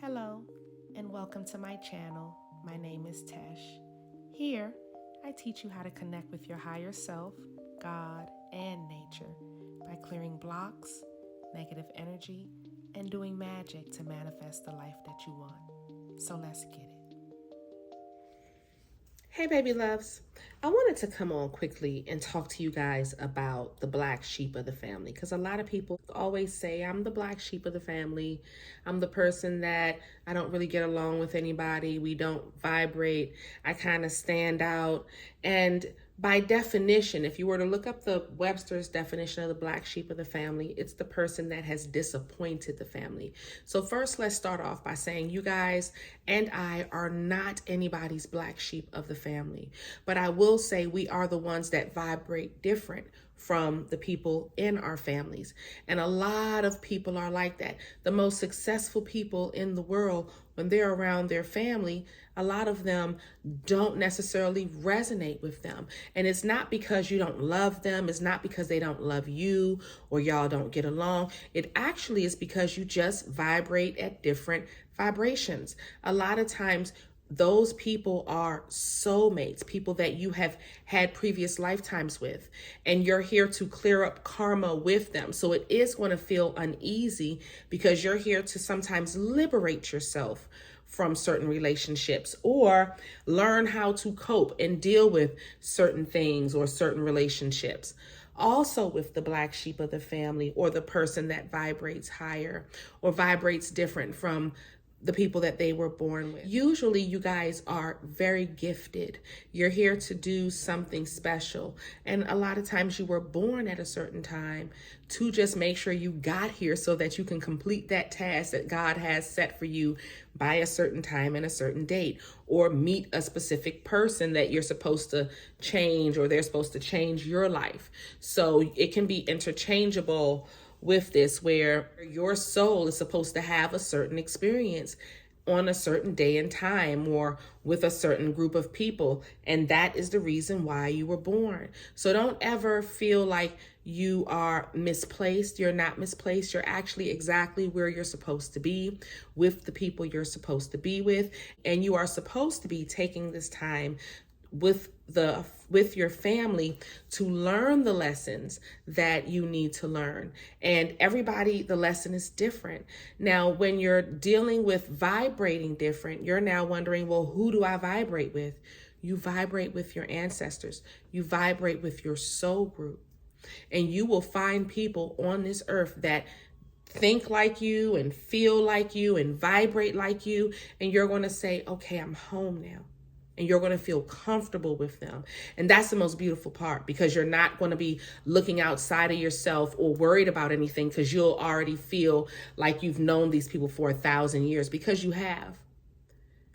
Hello, and welcome to my channel. My name is Tesh. Here, I teach you how to connect with your higher self, God, and nature by clearing blocks, negative energy, and doing magic to manifest the life that you want. So let's get it. Hey, baby loves. I wanted to come on quickly and talk to you guys about the black sheep of the family, because a lot of people always say, I'm the black sheep of the family. I'm the person that I don't really get along with anybody. We don't vibrate. I kind of stand out. And by definition, if you were to look up the Webster's definition of the black sheep of the family, it's the person that has disappointed the family. So first, let's start off by saying you guys and I are not anybody's black sheep of the family. But I will say we are the ones that vibrate different from the people in our families. And a lot of people are like that. The most successful people in the world, when they're around their family, a lot of them don't necessarily resonate with them. And it's not because you don't love them. It's not because they don't love you or y'all don't get along. It actually is because you just vibrate at different vibrations. A lot of times, those people are soulmates, people that you have had previous lifetimes with, and you're here to clear up karma with them. So it is going to feel uneasy because you're here to sometimes liberate yourself from certain relationships or learn how to cope and deal with certain things or certain relationships. Also, with the black sheep of the family, or the person that vibrates higher or vibrates different from the people that they were born with. Usually you guys are very gifted. You're here to do something special. And a lot of times you were born at a certain time to just make sure you got here so that you can complete that task that God has set for you by a certain time and a certain date, or meet a specific person that you're supposed to change, or they're supposed to change your life. So it can be interchangeable with this, where your soul is supposed to have a certain experience on a certain day and time or with a certain group of people. And that is the reason why you were born. So don't ever feel like you are misplaced. You're not misplaced. You're actually exactly where you're supposed to be, with the people you're supposed to be with. And you are supposed to be taking this time with your family to learn the lessons that you need to learn. And everybody, the lesson is different. Now, when you're dealing with vibrating different, you're now wondering, well, who do I vibrate with? You vibrate with your ancestors. You vibrate with your soul group. And you will find people on this earth that think like you and feel like you and vibrate like you. And you're going to say, okay, I'm home now. And you're going to feel comfortable with them. And that's the most beautiful part, because you're not going to be looking outside of yourself or worried about anything, because you'll already feel like you've known these people for 1,000 years, because you have.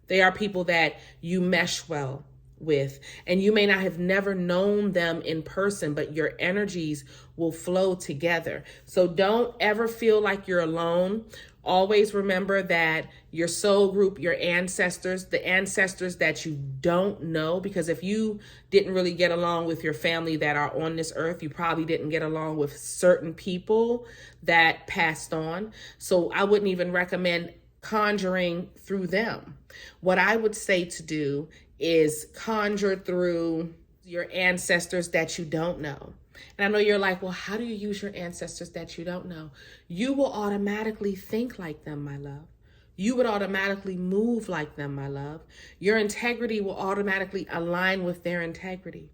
They are people that you mesh well with, and you may not have never known them in person, but your energies will flow together. So don't ever feel like you're alone. Always remember that your soul group, your ancestors, the ancestors that you don't know, because if you didn't really get along with your family that are on this earth, you probably didn't get along with certain people that passed on. So I wouldn't even recommend conjuring through them. What I would say to do is conjure through your ancestors that you don't know. And I know you're like, well, how do you use your ancestors that you don't know? You will automatically think like them, my love. You would automatically move like them, my love. Your integrity will automatically align with their integrity.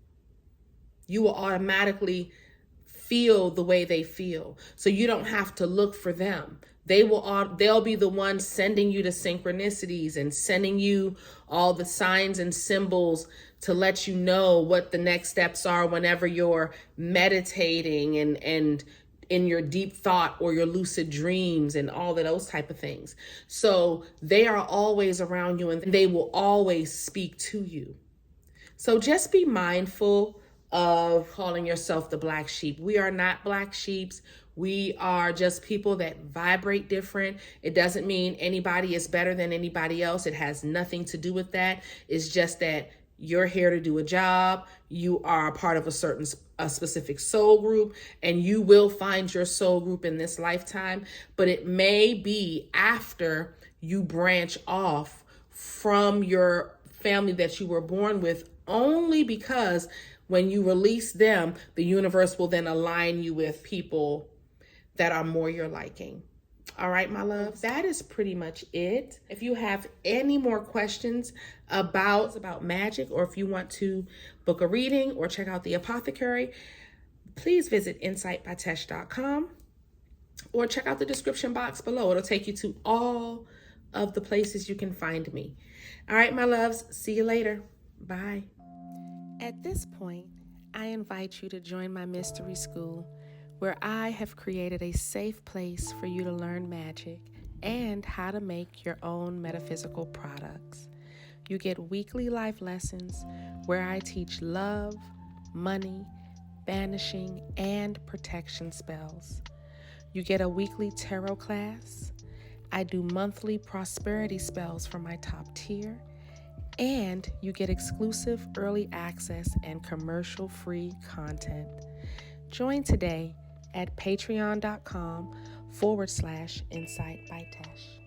You will automatically feel the way they feel. So you don't have to look for them. They'll be the ones sending you the synchronicities and sending you all the signs and symbols to let you know what the next steps are whenever you're meditating and in your deep thought or your lucid dreams and all of those type of things. So they are always around you, and they will always speak to you. So just be mindful of calling yourself the black sheep. We are not black sheeps. We are just people that vibrate different. It doesn't mean anybody is better than anybody else. It has nothing to do with that. It's just that you're here to do a job, you are a part of a specific soul group, and you will find your soul group in this lifetime, but it may be after you branch off from your family that you were born with, only because when you release them, the universe will then align you with people that are more your liking. All right, my love, that is pretty much it. If you have any more questions about magic, or if you want to book a reading or check out the apothecary, please visit insightbytesh.com or check out the description box below. It'll take you to all of the places you can find me. All right, my loves, see you later. Bye. At this point, I invite you to join my mystery school, where I have created a safe place for you to learn magic and how to make your own metaphysical products. You get weekly life lessons where I teach love, money, banishing, and protection spells. You get a weekly tarot class. I do monthly prosperity spells for my top tier. And you get exclusive early access and commercial-free content. Join today at patreon.com/Insight by Tesh.